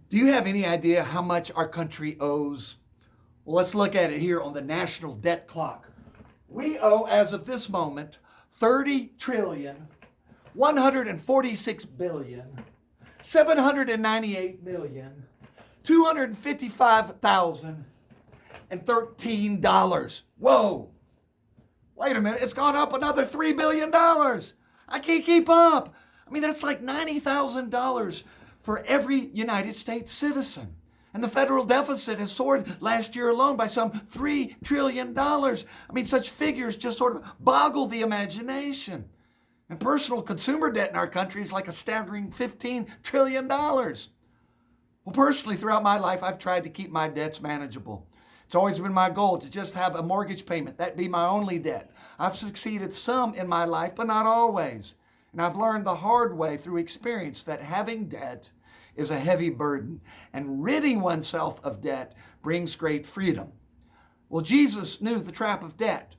Do you have any idea how much our country owes? Well, let's look at it here on the national debt clock. We owe, as of this moment, 30 trillion, 146 billion, 798 million, $255,013. Whoa! Wait a minute, it's gone up another $3 billion. I can't keep up. I mean, that's like $90,000 for every United States citizen. And the federal deficit has soared last year alone by some $3 trillion. I mean, such figures just sort of boggle the imagination. And personal consumer debt in our country is like a staggering $15 trillion. Well, personally, throughout my life, I've tried to keep my debts manageable. It's always been my goal to just have a mortgage payment. That be my only debt. I've succeeded some in my life, but not always. And I've learned the hard way through experience that having debt is a heavy burden, and ridding oneself of debt brings great freedom. Well, Jesus knew the trap of debt.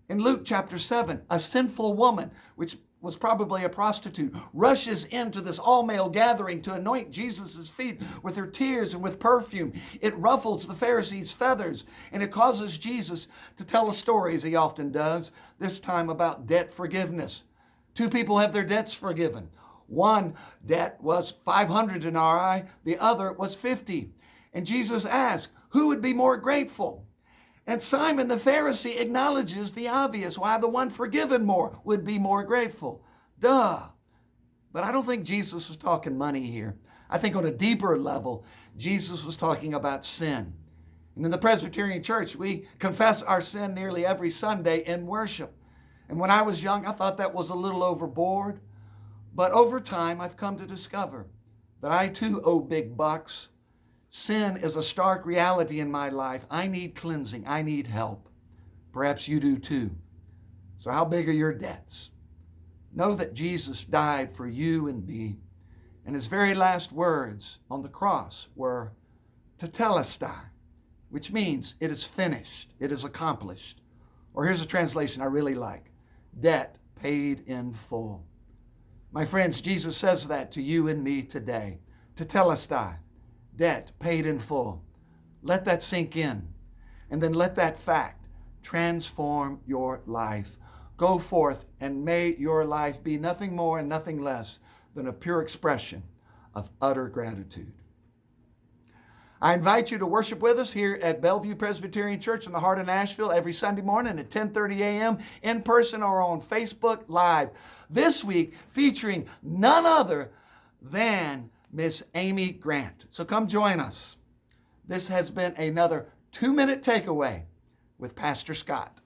In Luke chapter 7, a sinful woman, which was probably a prostitute, rushes into this all-male gathering to anoint Jesus' feet with her tears and with perfume. It ruffles the Pharisees' feathers, and it causes Jesus to tell a story, as he often does, this time about debt forgiveness. Two people have their debts forgiven. One debt was 500 denarii, the other was 50. And Jesus asked, who would be more grateful? And Simon the Pharisee acknowledges the obvious, why the one forgiven more would be more grateful. Duh. But I don't think Jesus was talking money here. I think on a deeper level, Jesus was talking about sin. And in the Presbyterian Church, we confess our sin nearly every Sunday in worship. And when I was young, I thought that was a little overboard. But over time, I've come to discover that I too owe big bucks. Sin is a stark reality in my life. I need cleansing. I need help. Perhaps you do too. So how big are your debts? Know that Jesus died for you and me, and his very last words on the cross were tetelestai, which means it is finished, it is accomplished. Or here's a translation I really like, debt paid in full. My friends, Jesus says that to you and me today. Tetelestai, debt paid in full. Let that sink in. And then let that fact transform your life. Go forth and may your life be nothing more and nothing less than a pure expression of utter gratitude. I invite you to worship with us here at Bellevue Presbyterian Church in the heart of Nashville every Sunday morning at 10:30 a.m. in person or on Facebook Live. This week featuring none other than Miss Amy Grant. So come join us. This has been another 2-minute takeaway with Pastor Scott.